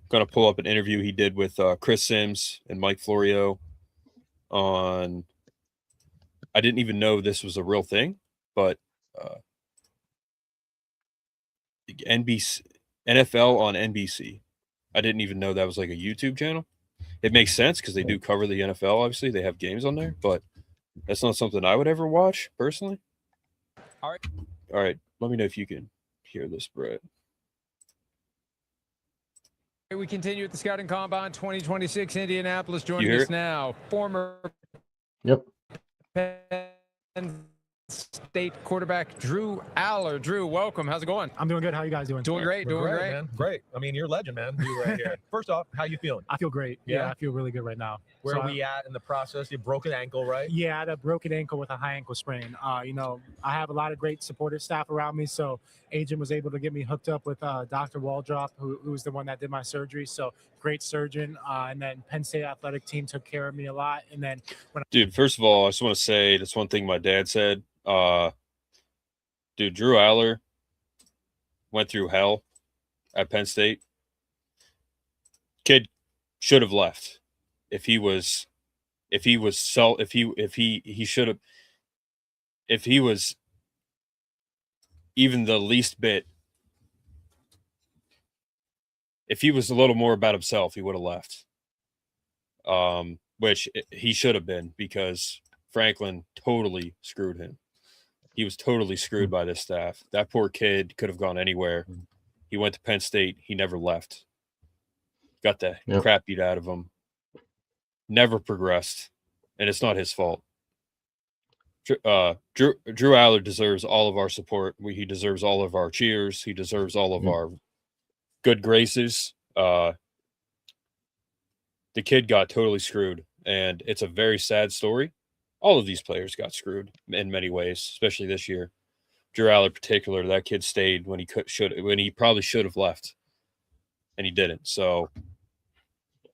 Going to pull up an interview he did with Chris Sims and Mike Florio on. I didn't even know this was a real thing, but NBC NFL on NBC. I didn't even know that was like a YouTube channel. It makes sense because they do cover the NFL. Obviously, they have games on there, but that's not something I would ever watch personally. All right. Let me know if you can hear this, Brett. We continue at the Scouting Combine 2026 Indianapolis. Joining us now, former Penn State quarterback Drew Allar. Drew, welcome. How's it going? I'm doing good. How are you guys doing? Doing great. Doing great, man. Great. I mean, you're a legend, man. You right here. First off, how you feeling? I feel great. Yeah, I feel really good right now. Where are we at in the process? You broke an ankle, right? Yeah, I had a broken ankle with a high ankle sprain. I have a lot of great supportive staff around me, so agent was able to get me hooked up with Dr. Waldrop, who was the one that did my surgery. So great surgeon. And then Penn State athletic team took care of me a lot. And then dude, first of all, I just want to say that's one thing my dad said. Dude, Drew Allar went through hell at Penn State. Kid should have left if he was even the least bit. If he was a little more about himself, he would have left. Which he should have been, because Franklin totally screwed him. He was totally screwed by this staff. That poor kid could have gone anywhere. He went to Penn State. He never left. Got the crap beat out of him. Never progressed. And it's not his fault. Drew Allar deserves all of our support. He deserves all of our cheers. He deserves all of our good graces. The kid got totally screwed, and it's a very sad story. All of these players got screwed in many ways, especially this year. Drew Allar in particular, that kid stayed when he probably should have left, and he didn't. So,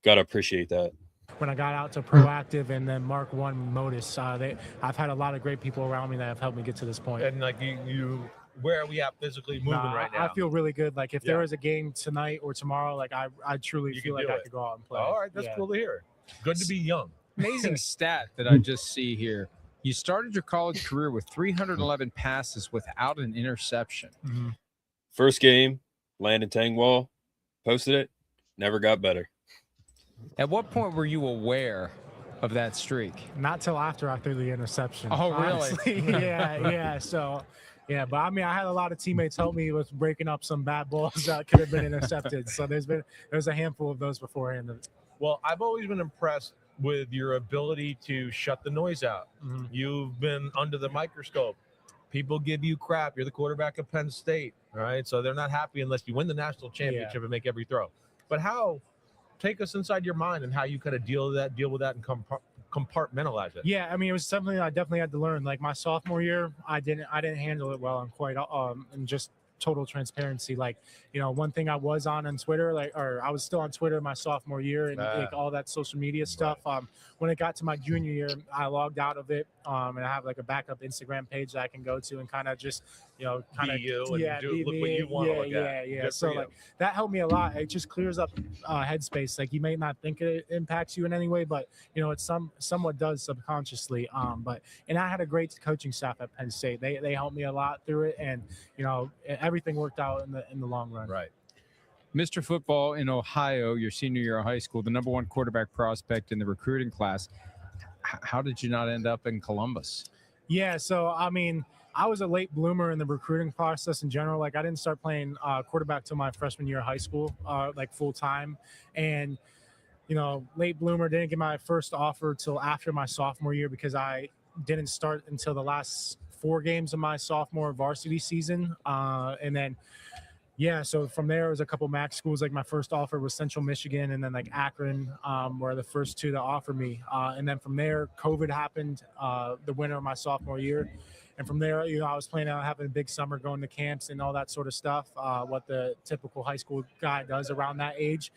gotta appreciate that. When I got out to Proactive and then Mark 1 Modus, I've had a lot of great people around me that have helped me get to this point. And like you where are we at physically moving right now? I feel really good. Like if there was a game tonight or tomorrow, like I truly feel like I could go out and play. All right, that's cool to hear. Good to be young. Amazing stat that I just see here. You started your college career with 311 passes without an interception. Mm-hmm. First game, Landon Tangwall posted it. Never got better. At what point were you aware of that streak? Not till after I threw the interception. Oh, really? Honestly. Yeah. So, yeah, but I mean, I had a lot of teammates help me with breaking up some bad balls that could have been intercepted. So there's a handful of those beforehand. Well, I've always been impressed with your ability to shut the noise out. Mm-hmm. You've been under the microscope. People give you crap. You're the quarterback of Penn State, all right? So they're not happy unless you win the national championship and make every throw. But take us inside your mind and how you kind of deal with that and compartmentalize it. Yeah, I mean, it was something I definitely had to learn. Like my sophomore year, I didn't handle it well, and just total transparency. Like, one thing I was on Twitter, I was still on Twitter my sophomore year and all that social media stuff. Right. When it got to my junior year, I logged out of it. And I have like a backup Instagram page that I can go to and kind of just, be you and look what you want to look at. Yeah. So that helped me a lot. It just clears up headspace. Like you may not think it impacts you in any way, but it somewhat does subconsciously. And I had a great coaching staff at Penn State. They helped me a lot through it, and everything worked out in the long run. Right. Mr. Football in Ohio, your senior year of high school, the number one quarterback prospect in the recruiting class. How did you not end up in Columbus? Yeah, so I mean, I was a late bloomer in the recruiting process in general. Like I didn't start playing quarterback till my freshman year of high school, like full time, and late bloomer. Didn't get my first offer till after my sophomore year because I didn't start until the last 4 games of my sophomore varsity season, and then. Yeah, so from there was a couple MAC schools. Like my first offer was Central Michigan, and then like Akron were the first 2 to offer me. And then from there, COVID happened the winter of my sophomore year, And from there, I was planning on having a big summer, going to camps and all that sort of stuff, what the typical high school guy does around that age.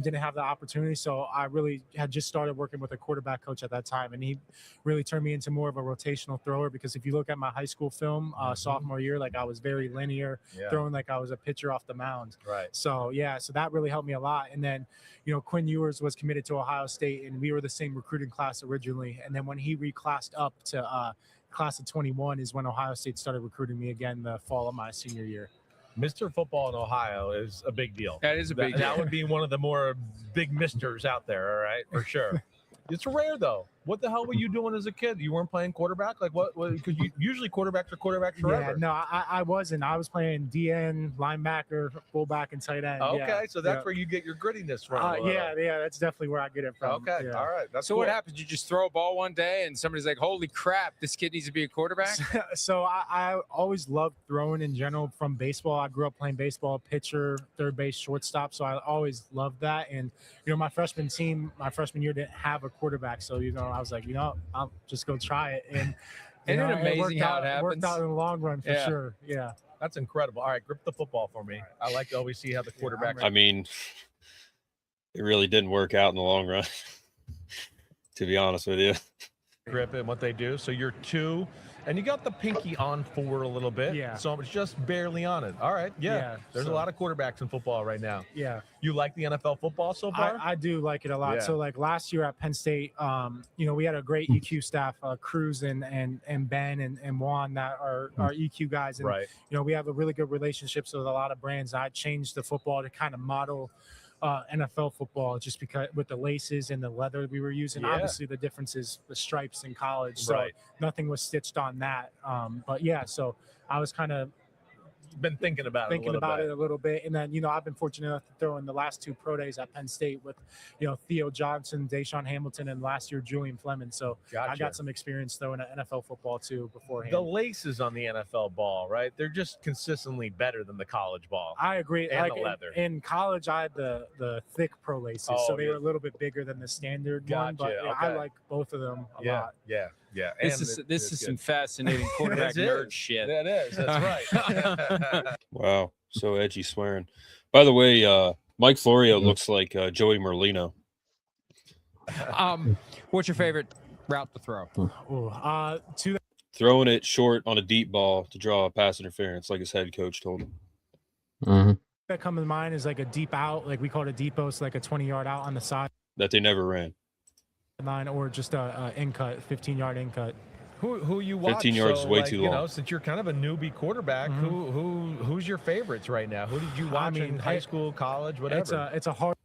Didn't have the opportunity, so I really had just started working with a quarterback coach at that time, and he really turned me into more of a rotational thrower, because if you look at my high school film sophomore year, like I was very linear, throwing like I was a pitcher off the mound. Right. So so that really helped me a lot. And then Quinn Ewers was committed to Ohio State, and we were the same recruiting class originally, and then when he reclassed up to class of 21 is when Ohio State started recruiting me again the fall of my senior year. Mr. Football in Ohio is a big deal. That is a big deal. That would be one of the more big misters out there, all right, for sure. It's rare, though. What the hell were you doing as a kid? You weren't playing quarterback? Like what because usually quarterbacks are quarterbacks forever. Yeah, no, I wasn't. I was playing DN, linebacker, fullback, and tight end. Okay, so that's where you get your grittiness from. Yeah, that's definitely where I get it from. Okay, yeah. all right. That's So cool. what happens? You just throw a ball one day and somebody's like, holy crap, this kid needs to be a quarterback? So I always loved throwing in general from baseball. I grew up playing baseball, pitcher, third base, shortstop. So I always loved that. And, my freshman year didn't have a quarterback. So, I was like, I'll just go try it. And Isn't it amazing how it It worked happens? out in the long run for Yeah. sure. Yeah. That's incredible. All right, grip the football for me. I like to always see how the quarterback. I mean, it really didn't work out in the long run, to be honest with you. grip it, what they do. So you're 2, and you got the pinky on 4 a little bit. Yeah. So it's just barely on it. All right. Yeah. There's a lot of quarterbacks in football right now. Yeah. You like the NFL football so far? I do like it a lot. Yeah. So like last year at Penn State, we had a great EQ staff, Cruz and Ben and Juan that are our EQ guys. And, right. we have a really good relationships with a lot of brands. I changed the football to kind of model NFL football, just because with the laces and the leather we were using. Yeah. Obviously the difference is the stripes in college. So Right. nothing was stitched on that. But yeah, so I was kind of Been thinking about thinking it a little about bit. it a little bit. And then, I've been fortunate enough to throw in the last 2 pro days at Penn State with, Theo Johnson, Deshaun Hamilton, and last year Julian Fleming. So I Gotcha. got some experience throwing NFL football too beforehand. The laces on the NFL ball, right? They're just consistently better than the college ball. I agree. And like the leather. In college, I had the thick pro laces, Oh, so they yeah. were a little bit bigger than the standard one. But Gotcha, I okay. like both of them a Yeah, lot. yeah. This And is it's some good. fascinating quarterback It nerd is. shit. That is. That's right. Wow, so edgy swearing. By the way, Mike Florio looks like Joey Merlino. What's your favorite route to throw? Ooh, to Throwing it short on a deep ball to draw a pass interference, like his head coach told him. that come to mind is like a deep out, like we call it a deep post, like a 20-yard out on the sideline, That they never ran. or just a in cut, 15-yard in cut. Who you watch? 15 yards is way too long. Since you're kind of a newbie quarterback, who's your favorites right now? Who did you watch in high school, college, whatever? It's a hard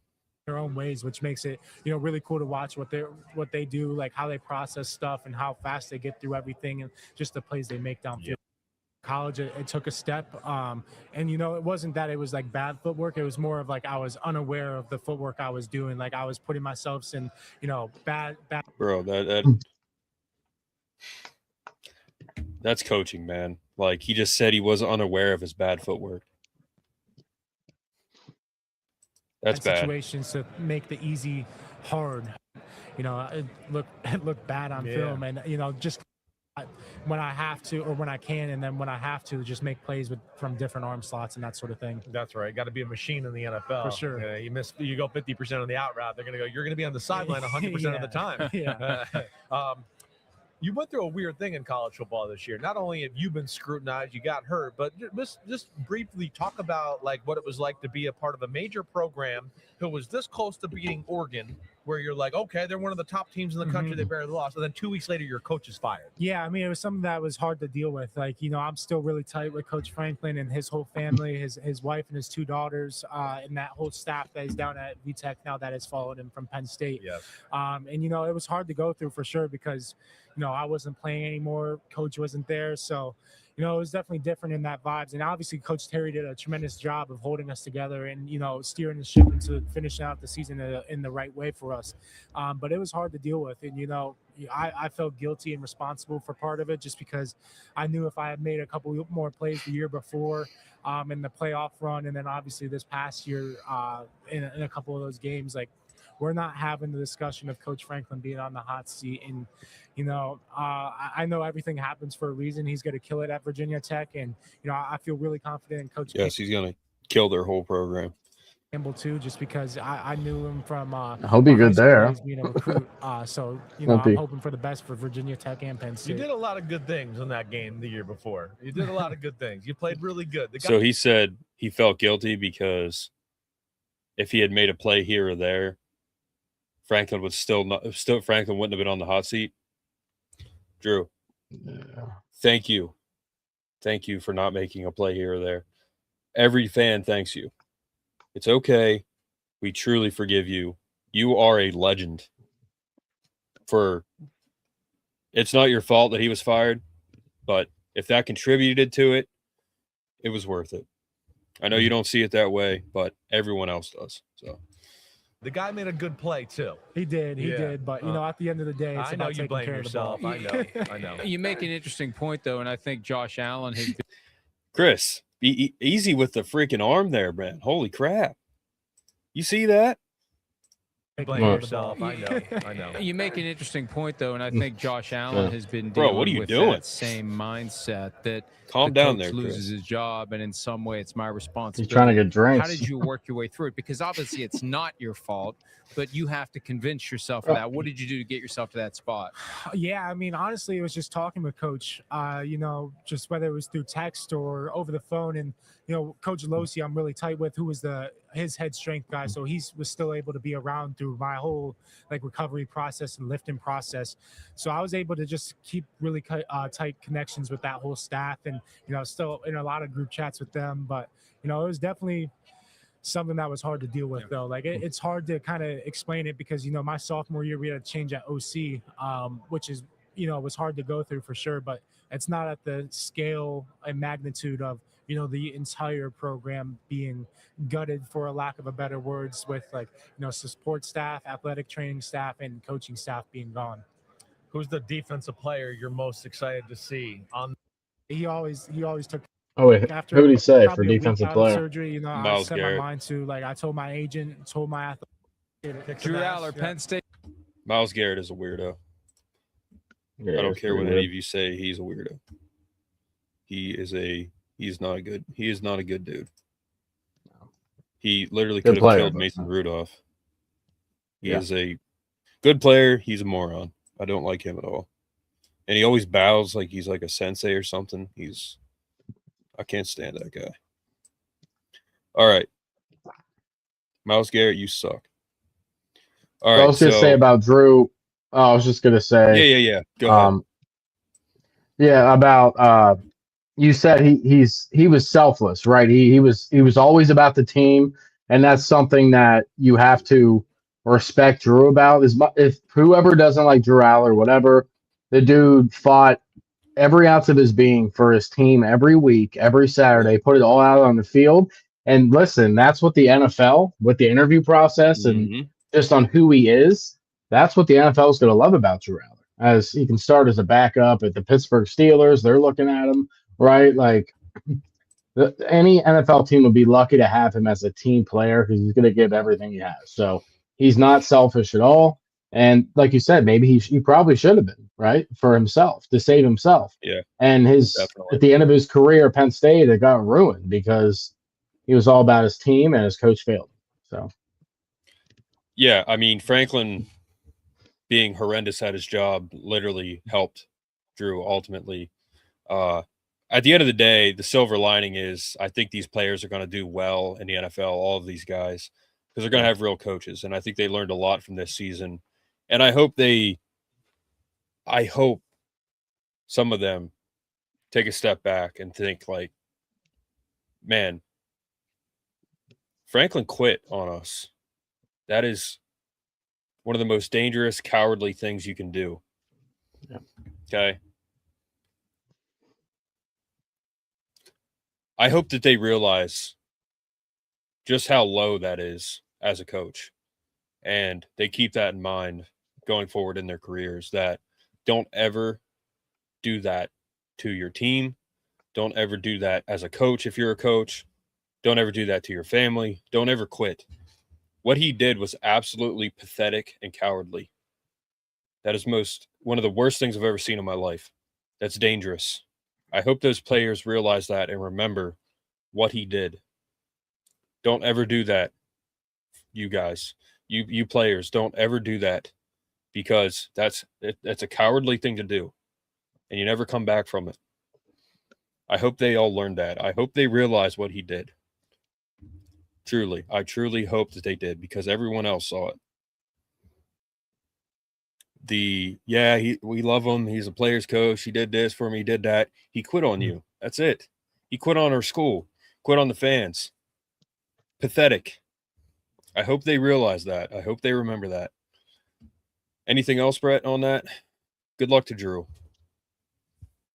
in their own ways, which makes it really cool to watch what they do, like how they process stuff and how fast they get through everything, and just the plays they make downfield. Yeah. College, it took a step, and it wasn't that it was like bad footwork. It was more of like I was unaware of the footwork I was doing. Like I was putting myself in bad. Bro, that's coaching, man. Like he just said he wasn't unaware of his bad footwork. That's bad. Situations to make the easy hard. It looked bad on film, and just when I have to or when I can, and then when I have to, just make plays from different arm slots and that sort of thing. That's right. Got to be a machine in the NFL. For sure. You go 50% on the out route, they're going to go, you're going to be on the sideline 100% of the time. Yeah. You went through a weird thing in college football this year. Not only have you been scrutinized, you got hurt, but just briefly talk about like what it was like to be a part of a major program who was this close to beating Oregon, where you're like, okay, they're one of the top teams in the country. They barely lost. And then 2 weeks later, your coach is fired. Yeah, I mean, it was something that was hard to deal with. Like, I'm still really tight with Coach Franklin and his whole family, his wife and his 2 daughters, and that whole staff that is down at VTech now that has followed him from Penn State. Yes. And, it was hard to go through for sure because, I wasn't playing anymore. Coach wasn't there. So, it was definitely different in that vibes. And obviously Coach Terry did a tremendous job of holding us together and, steering the ship into finishing out the season in the right way for us. But it was hard to deal with. And, I felt guilty and responsible for part of it just because I knew if I had made a couple more plays the year before in the playoff run, and then obviously this past year in a couple of those games, like we're not having the discussion of Coach Franklin being on the hot seat. And, I know everything happens for a reason. He's going to kill it at Virginia Tech. And, I feel really confident in Coach Yes, he's going to kill their whole program. Campbell too, just because I knew him from He'll be good there. Being a recruit. So, I'm hoping for the best for Virginia Tech and Penn State. You did a lot of good things in that game the year before. You did a lot of good things. You played really good. So he said he felt guilty because if he had made a play here or there, Franklin would Franklin wouldn't have been on the hot seat. Drew, thank you for not making a play here or there. Every fan thanks you. It's okay. We truly forgive you. You are a legend. It's not your fault that he was fired, but if that contributed to it, it was worth it. I know you don't see it that way, but everyone else does. So the guy made a good play too. He did, but at the end of the day, it's I know about you blame care yourself. Of the ball. I know. You make an interesting point though, and I think Josh Allen has. Chris, be easy with the freaking arm there, man. Holy crap! You see that? Blame yourself. I know. You make an interesting point though, and I think Josh Allen has been dealing what are you with doing? that same mindset that Calm the down coach there, loses Chris. his job, and in some way it's my responsibility. He's trying to get drinks. How did you work your way through it? Because obviously it's not your fault, but you have to convince yourself of that. What did you do to get yourself to that spot? Yeah, I mean, honestly, it was just talking with Coach. Just whether it was through text or over the phone, and Coach Losi, I'm really tight with, who was his head strength guy, so he was still able to be around through my whole recovery process and lifting process. So I was able to just keep really tight connections with that whole staff, and still in a lot of group chats with them. But it was definitely something that was hard to deal with, though. It's hard to kind of explain it because my sophomore year we had a change at OC, which is was hard to go through for sure, but it's not at the scale and magnitude of the entire program being gutted, for a lack of a better words, with support staff, athletic training staff, and coaching staff being gone. Who's the defensive player you're most excited to see on? He always took. Oh wait, After who did he say for probably a week defensive out of player? surgery, I Miles set Garrett. my mind to, I told my agent, told my athlete. Drew Allar, Penn State. Miles Garrett is a weirdo. Yeah, I don't it's care what pretty any good. of you say. He's a weirdo. He's not a good dude. He literally Good could have player, killed but- Mason Rudolph. He Yeah. is a good player. He's a moron. I don't like him at all. And he always bows like he's like a sensei or something. I can't stand that guy. All right. Miles Garrett, you suck. All What right. I was going to say about Drew. I was just going to say. Yeah. Go ahead. About you said he was selfless, right? He was always about the team, and that's something that you have to respect Drew about. If whoever doesn't like Drew Allar, whatever, the dude fought every ounce of his being for his team every week, every Saturday, put it all out on the field. And listen, that's what the NFL, with the interview process and just on who he is, that's what the NFL is going to love about Drew Allar. As he can start as a backup at the Pittsburgh Steelers, they're looking at him, right? Any NFL team would be lucky to have him as a team player because he's going to give everything he has. So he's not selfish at all. And like you said, maybe he probably should have been, right, for himself, to save himself. Yeah. And Definitely. at the end of his career at Penn State, it got ruined because he was all about his team and his coach failed. So, yeah, I mean, Franklin being horrendous at his job literally helped Drew ultimately. At the end of the day, the silver lining is I think these players are going to do well in the NFL, all of these guys, because they're going to have real coaches. And I think they learned a lot from this season. And I hope some of them take a step back and think man, Franklin quit on us. That is one of the most dangerous, cowardly things you can do. Yeah. Okay. I hope that they realize just how low that is as a coach. And they keep that in mind going forward in their careers, that don't ever do that to your team. Don't ever do that as a coach if you're a coach. Don't ever do that to your family. Don't ever quit. What he did was absolutely pathetic and cowardly. That is one of the worst things I've ever seen in my life. That's dangerous. I hope those players realize that and remember what he did. Don't ever do that, you guys. You players, don't ever do that, because that's a cowardly thing to do, and you never come back from it. I hope they all learned that. I hope they realize what he did. Truly, I truly hope that they did, because everyone else saw it. We love him. He's a player's coach. He did this for me. He did that. He quit on you. That's it. He quit on our school. Quit on the fans. Pathetic. I hope they realize that. I hope they remember that. Anything else, Brett, on that? Good luck to Drew.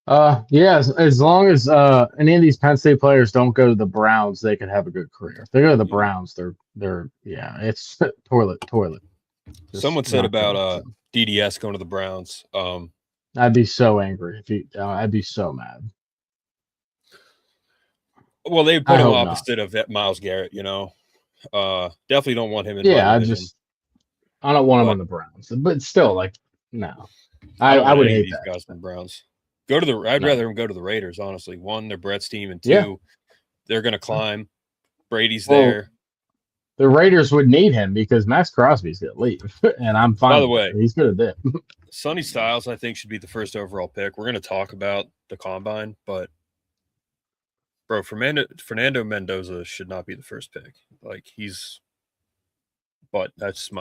Yeah, as long as any of these Penn State players don't go to the Browns, they can have a good career. If they go to the Browns, they're it's toilet. Just Someone said not good, about so. DDS going to the Browns. I'd be so angry I'd be so mad. Well, they I put him hope not. opposite of Myles Garrett, you know. Definitely don't want him in Yeah, my division. I don't want him But- on the Browns, but still, like, no, I don't I want would any of hate these that. guys from the Browns. I'd No. rather him go to the Raiders, honestly. One, they're Brett's team, and two, Yeah. they're going to climb. Brady's Well, there. The Raiders would need him because Max Crosby's gonna leave, and I'm fine. By the with it. way, he's good at it. Sonny Styles, I think, should be the first overall pick. We're going to talk about the combine, but bro, Fernando Mendoza should not be the first pick. Like, but that's my